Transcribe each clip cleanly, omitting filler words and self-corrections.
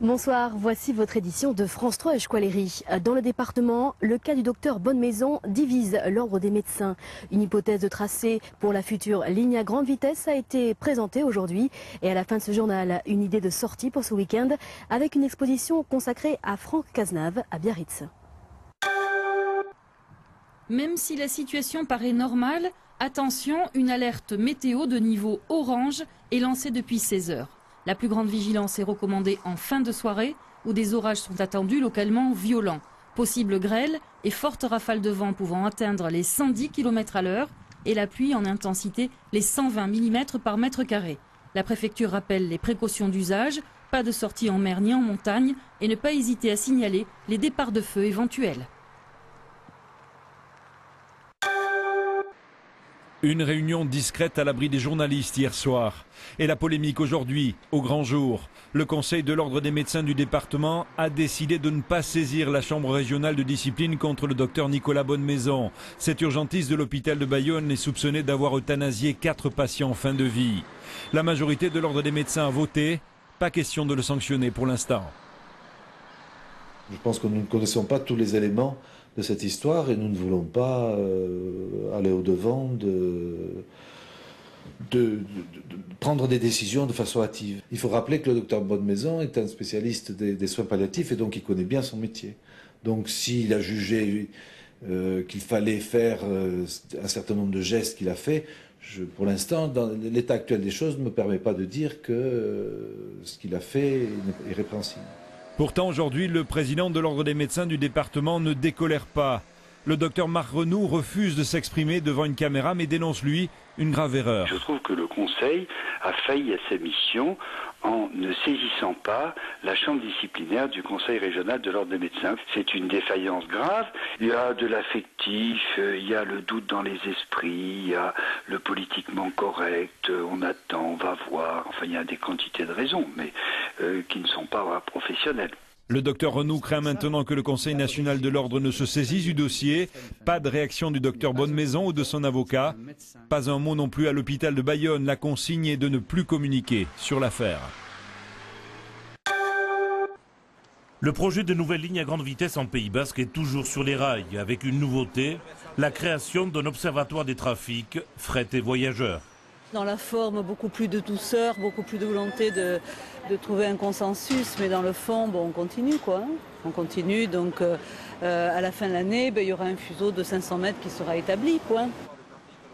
Bonsoir, voici votre édition de France 3 Esqualéry. Dans le département, le cas du docteur Bonnemaison divise l'ordre des médecins. Une hypothèse de tracé pour la future ligne à grande vitesse a été présentée aujourd'hui. Et à la fin de ce journal, une idée de sortie pour ce week-end avec une exposition consacrée à Franck Cazenave à Biarritz. Même si la situation paraît normale, attention, une alerte météo de niveau orange est lancée depuis 16 heures. La plus grande vigilance est recommandée en fin de soirée où des orages sont attendus localement violents. Possible grêle et fortes rafales de vent pouvant atteindre les 110 km à l'heure et la pluie en intensité les 120 mm par mètre carré. La préfecture rappelle les précautions d'usage, pas de sortie en mer ni en montagne et ne pas hésiter à signaler les départs de feu éventuels. Une réunion discrète à l'abri des journalistes hier soir. Et la polémique aujourd'hui, au grand jour. Le Conseil de l'Ordre des médecins du département a décidé de ne pas saisir la Chambre régionale de discipline contre le docteur Nicolas Bonnemaison. Cet urgentiste de l'hôpital de Bayonne est soupçonné d'avoir euthanasié 4 patients en fin de vie. La majorité de l'Ordre des médecins a voté. Pas question de le sanctionner pour l'instant. Je pense que nous ne connaissons pas tous les éléments de cette histoire et nous ne voulons pas aller au-devant de prendre des décisions de façon hâtive. Il faut rappeler que le docteur Bonnemaison est un spécialiste des soins palliatifs et donc il connaît bien son métier. Donc s'il a jugé qu'il fallait faire un certain nombre de gestes qu'il a fait, pour l'instant, dans l'état actuel des choses, ne me permet pas de dire que ce qu'il a fait est répréhensible. Pourtant, aujourd'hui, le président de l'Ordre des médecins du département ne décolère pas. Le docteur Marc Renoux refuse de s'exprimer devant une caméra, mais dénonce, lui, une grave erreur. Je trouve que le Conseil a failli à sa mission en ne saisissant pas la chambre disciplinaire du Conseil régional de l'Ordre des médecins. C'est une défaillance grave. Il y a de l'affectif, il y a le doute dans les esprits, il y a le politiquement correct, on attend, on va voir. Enfin, il y a des quantités de raisons, mais qui ne sont pas professionnelles. Le docteur Renoux craint maintenant que le Conseil national de l'Ordre ne se saisisse du dossier. Pas de réaction du docteur Bonnemaison ou de son avocat. Pas un mot non plus à l'hôpital de Bayonne. La consigne est de ne plus communiquer sur l'affaire. Le projet de nouvelle ligne à grande vitesse en Pays Basque est toujours sur les rails, avec une nouveauté, la création d'un observatoire des trafics, fret et voyageurs. Dans la forme, beaucoup plus de douceur, beaucoup plus de volonté de trouver un consensus, mais dans le fond, bon, on continue quoi. On continue, donc à la fin de l'année, il y aura un fuseau de 500 mètres qui sera établi, point.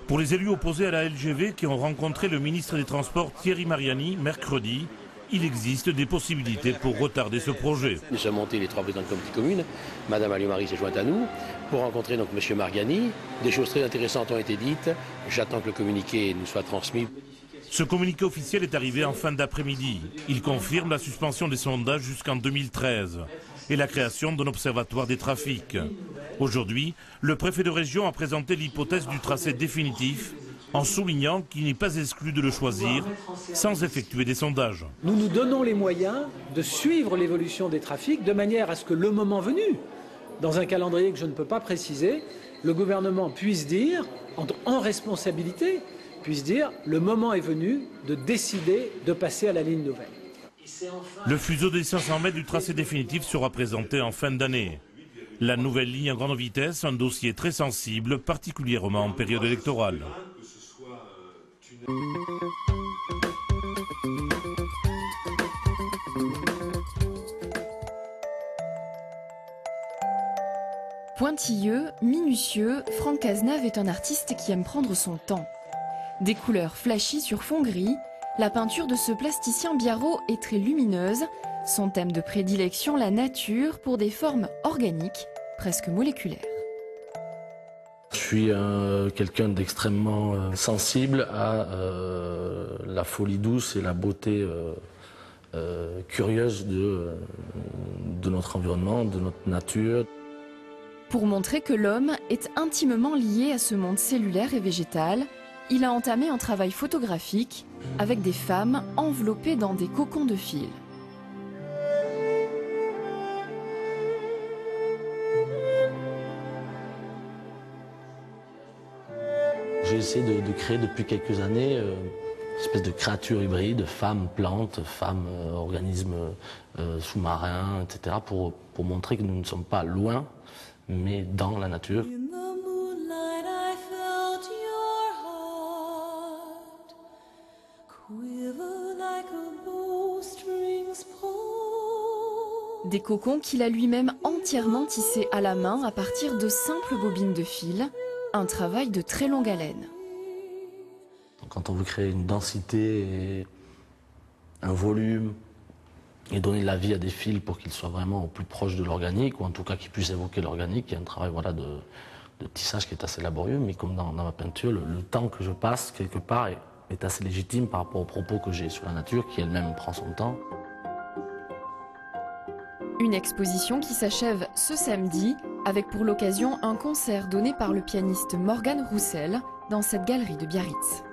Pour les élus opposés à la LGV qui ont rencontré le ministre des Transports Thierry Mariani mercredi, il existe des possibilités pour retarder ce projet. Nous sommes montés les 3 présidents de comité commune. Madame Alliot-Marie s'est jointe à nous pour rencontrer donc M. Mariani. Des choses très intéressantes ont été dites. J'attends que le communiqué nous soit transmis. Ce communiqué officiel est arrivé en fin d'après-midi. Il confirme la suspension des sondages jusqu'en 2013 et la création d'un observatoire des trafics. Aujourd'hui, le préfet de région a présenté l'hypothèse du tracé définitif en soulignant qu'il n'est pas exclu de le choisir sans effectuer des sondages. Nous nous donnons les moyens de suivre l'évolution des trafics de manière à ce que le moment venu, dans un calendrier que je ne peux pas préciser, le gouvernement puisse dire, en responsabilité, puisse dire le moment est venu de décider de passer à la ligne nouvelle. Le fuseau des 500 mètres du tracé définitif sera présenté en fin d'année. La nouvelle ligne à grande vitesse, un dossier très sensible, particulièrement en période électorale. Pointilleux, minutieux, Franck Cazenave est un artiste qui aime prendre son temps. Des couleurs flashy sur fond gris, la peinture de ce plasticien biarrot est très lumineuse. Son thème de prédilection, la nature, pour des formes organiques, presque moléculaires. Je suis quelqu'un d'extrêmement sensible à la folie douce et la beauté curieuse de notre environnement, de notre nature. Pour montrer que l'homme est intimement lié à ce monde cellulaire et végétal, il a entamé un travail photographique avec des femmes enveloppées dans des cocons de fil. J'ai essayé de créer depuis quelques années espèce de créature hybride, femmes plantes, femmes organismes sous-marins, etc. pour montrer que nous ne sommes pas loin, mais dans la nature. Des cocons qu'il a lui-même entièrement tissés à la main à partir de simples bobines de fil, un travail de très longue haleine. Quand on veut créer une densité, et un volume, et donner la vie à des fils pour qu'ils soient vraiment au plus proche de l'organique, ou en tout cas qu'ils puissent évoquer l'organique, il y a un travail de tissage qui est assez laborieux, mais comme dans ma peinture, le temps que je passe quelque part est assez légitime par rapport aux propos que j'ai sur la nature, qui elle-même prend son temps. Une exposition qui s'achève ce samedi, avec pour l'occasion un concert donné par le pianiste Morgan Roussel dans cette galerie de Biarritz.